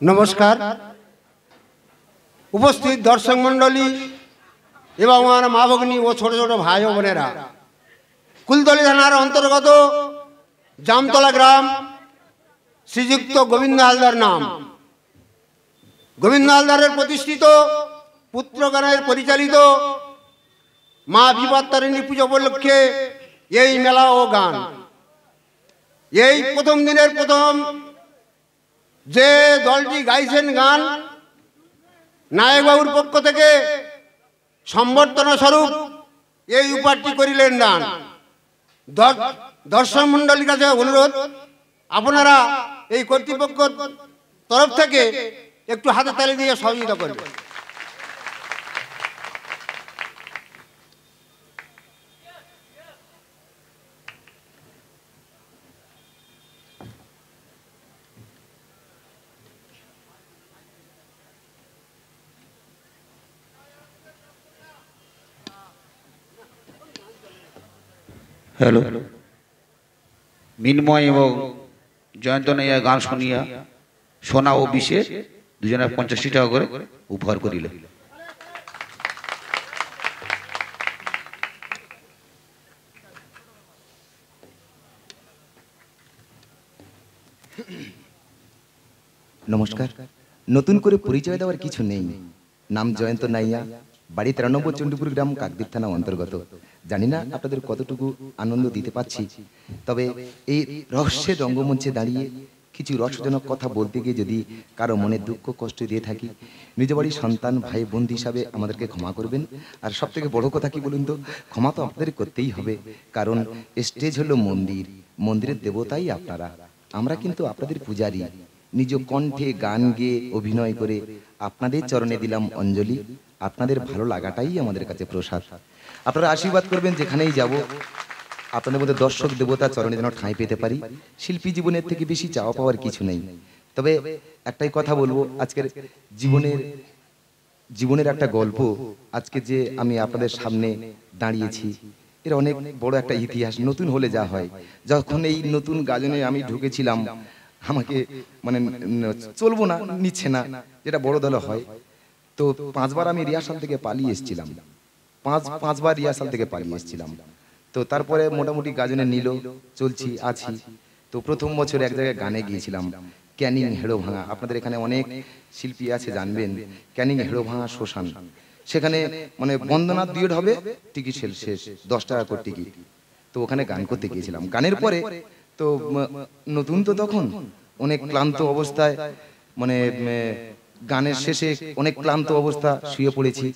নমস্কার। উপস্থিত দর্শক মণ্ডলী এবং আমার মা ভগ্নী ও ছোট ছোট ভাই ও বোনেরা, কুলতলি থানার অন্তর্গত জামতলা গ্রাম, শ্রীযুক্ত গোবিন্দ হালদার নাম। গোবিন্দ হালদারের প্রতিষ্ঠিত পুত্রগণের পরিচালিত মা বিপত্তারিণী পুজো উপলক্ষে এই মেলা ও গান। এই প্রথম দিনের প্রথম যে দলটি গাইছেন গান, নায়কবাবুর পক্ষ থেকে সম্বর্ধনা স্বরূপ এই উপহারটি করিলেন দান। দর্শক মণ্ডলীর কাছে অনুরোধ, আপনারা এই কর্তৃপক্ষ তরফ থেকে একটু হাতে তালি দিয়ে সহযোগিতা করবেন। হ্যালো, মিনময় এবং জয়ন্ত নাইয়া গান শুনিয়া সোনা ও বিষে দুজনে 50 টাকা করে উপহার করিল। নমস্কার। নতুন করে পরিচয় দেওয়ার কিছু নেই। নাম জয়ন্ত নাইয়া, বাড়ি 93 নম্বর চণ্ডীপুর গ্রাম, কাকদ্বীপ থানা অন্তর্গত। জানি না আপনাদের কতটুকু আনন্দ দিতে পারছি, তবে এই রহস্যের রঙ্গমঞ্চে দাঁড়িয়ে কিছু রসজনক কথা বলতে গিয়ে যদি কারো মনে দুঃখ কষ্ট দিয়ে থাকি, নিজ বাড়ির সন্তান ভাই বোন হিসাবে আমাদেরকে ক্ষমা করবেন। আর সব থেকে বড় কথা কি বলুন তো, ক্ষমা তো আপনাদের করতেই হবে, কারণ স্টেজ হলো মন্দির, মন্দিরের দেবতাই আপনারা। আমরা কিন্তু আপনাদের পূজারী। নিজ কণ্ঠে গান গেয়ে অভিনয় করে আপনাদের চরণে দিলাম অঞ্জলি। আপনাদের ভালো লাগাটাই আমাদের কাছে প্রসাদ। আপনারা আশীর্বাদ করবেন, যেখানেই যাব আপনাদের মধ্যে দর্শক দেবতা চরণে যেন ঠাঁই পেতে পারি। শিল্পী জীবনের থেকে বেশি চাওয়া পাওয়ার কিছু নেই। তবে একটাই কথা বলবো, আজকের জীবনের একটা গল্প। আজকে যে আমি আপনাদের সামনে দাঁড়িয়েছি, এর অনেক বড় একটা ইতিহাস। নতুন হলে যা হয়, যখন এই নতুন গাজনে আমি ঢুকেছিলাম, আমাকে মানে চলবো না, নিচ্ছে না, যেটা বড় দলে হয়। তো 5 বার আমি রিহার্সাল থেকে পালিয়ে এসেছিলাম, পাঁচবার রিহার্সাল থেকে পালিয়ে এসেছিলাম। তো তারপরে মোটামুটি গাজনে নিল, চলছি আছি। তো প্রথম বছর এক জায়গায় গানে গিয়েছিলাম, ক্যানিং হেড়োভাঙা। আপনাদের এখানে অনেক শিল্পী আছে, জানবেন। ক্যানিং হেড়োভাঙা শ্মশান, সেখানে মানে বন্দনা ডিউট হবে, টিকিট শেষ, 10 টাকা করে টিকিট। তো ওখানে গান করতে গিয়েছিলাম। গানের পরে তো নতুন তো তখন অনেক ক্লান্ত অবস্থায়, মানে গানের শেষে অনেক ক্লান্ত অবস্থা, শুয়ে পড়েছি।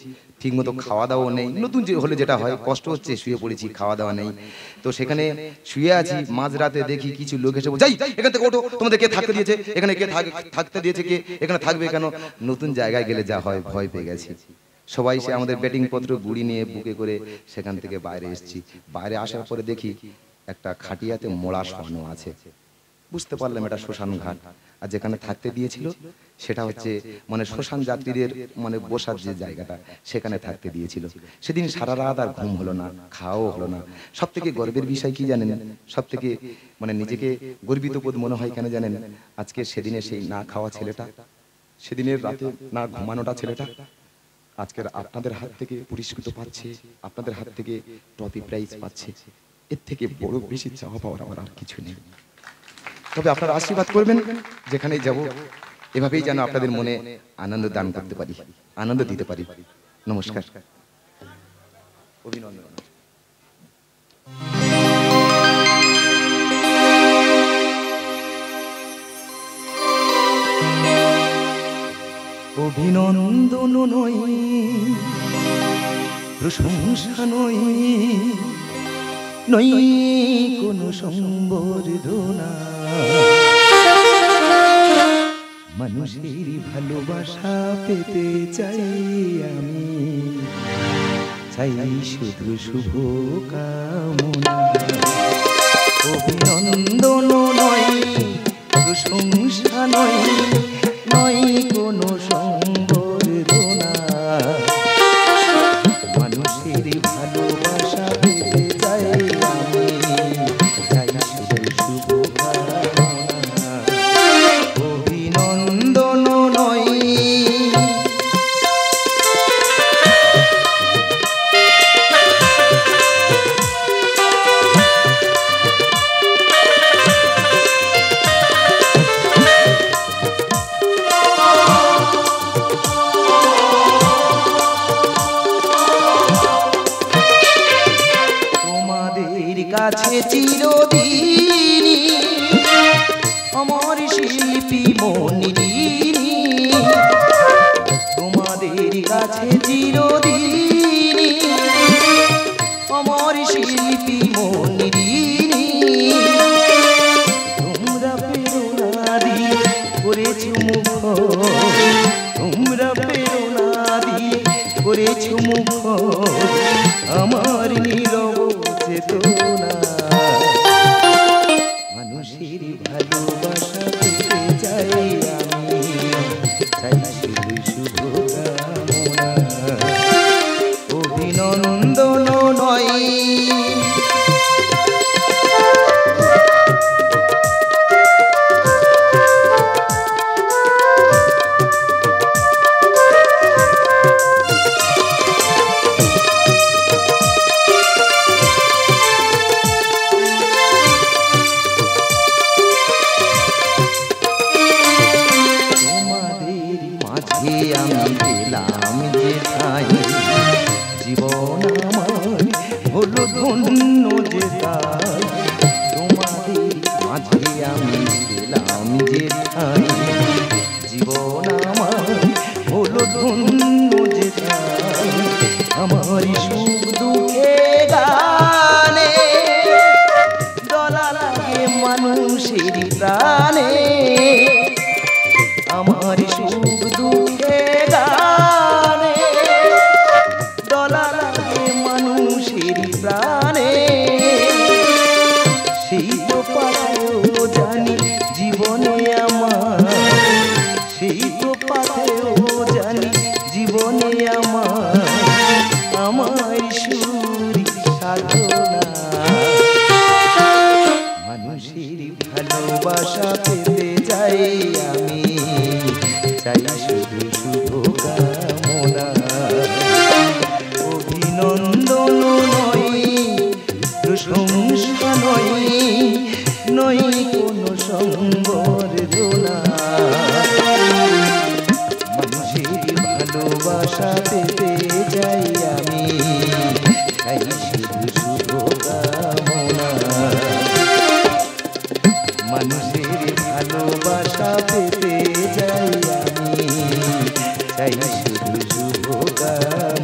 ঠিকমতো খাওয়া দাওয়া নেই, নতুন যে হলে যেটা হয়, কষ্ট হচ্ছে, শুয়ে পড়েছি, খাওয়া দাওয়া নেই। তো সেখানে শুয়ে আছি, মাঝরাতে দেখি কিছু লোক এসে বলছে, যাই এখান থেকে ওঠো, তোমাদের কে থাকতে দিয়েছে এখানে, কে থাকতে দিয়েছে, কে এখানে থাকবে কেন? নতুন জায়গায় গেলে যা হয়, ভয় পেয়ে গেছি। সবাই সে আমাদের ব্যাটিং পত্র গুড়ি নিয়ে বুকে করে সেখান থেকে বাইরে এসেছি। বাইরে আসার পরে দেখি একটা খাটিয়াতে মোড়া শোয়ানো আছে। বুঝতে পারলাম এটা শ্মশান ঘাট। আর যেখানে থাকতে দিয়েছিল সেটা হচ্ছে মানে শ্মশান যাত্রীদের মানে বসার যে জায়গাটা, সেখানে থাকতে দিয়েছিল। সেদিন সারা রাত আর ঘুম হলো না, খাওয়াও হলো না। সব থেকে গর্বের বিষয় কি জানেন? সব থেকে মানে নিজেকে গর্বিত বোধ মনে হয় কেন জানেন? আজকে সেদিনে সেই না খাওয়া ছেলেটা, সেদিনের রাতে না ঘুমানোটা ছেলেটা, আজকের আপনাদের হাত থেকে পুরস্কৃত পাচ্ছে, আপনাদের হাত থেকে ট্রফি প্রাইজ পাচ্ছে। এর থেকে বড় বেশি চাওয়া পাওয়ার আমার আর কিছু নেই। তবে আপনারা আশীর্বাদ করবেন, যেখানেই যাব এভাবেই যেন আপনাদের মনে আনন্দ দান করতে পারি, আনন্দ দিতে পারি। নমস্কার, অভিনন্দন। অভিনন্দন নয়, প্রশংসা নয়, নয় কোনো সম্বর্ধনা, মানুষের ভালোবাসা পেতে চাই আমি, চাই শুধু শুভ কামনা। অভিনন্দন নয়, প্রশংসা নয়, নয় কোনো সম্বর্ধনা, মানুষের ভালোবাসা পেতে চাই আমি, চাই শুধু শুভ কামনা। অভিনন্দন কাছে চিরদিনই আমার শিল্পী মনিরিনী, তোমাদের কাছে চিরদিনই আমার শিল্পী মনিরিনী। তোমরা প্রেরণা দিয়ে করেছো মুখর, তোমরা প্রেরণা দিয়ে করেছো মুখর আমার নীরব চেতনা। মানুষের ভালোবাসা পেতে চাই আমি, চাই শুধু শুভকামনা, অভিনন্দন নয়। আমি পেলাম যে ঠাই, জীবন আমার হলো ধন্য যে তাই। তোমাদের মাঝে আমি পেলাম যে ঠাই, জীবন আমার হলো ধন্য যে তাই। আমার সুখ দুঃখে গানে দোলা লাগে মানুষের প্রাণে, আমার সুখ দুঃখে গানে দোলা লাগে মানুষের প্রাণে। সেই তো পাথেও জানি জীবনে আমার, সেই তো পাথেও জানি জীবনে আমার, আমার সুরি সাধনা। মানুষের ভালোবাসা পেতে চাই আমি, চাই শুধু শুভকামনা, অভিনন্দন নয়, প্রশংসা নয়, নয় কোনো সম্বর্ধনা। মানুষের ভালোবাসা পেতে চাই আমি, চাই শুধু শুভকামনা। মানুষের ভালোবাসা পেতে যাই আমি, চাই শুধু শুভকামনা।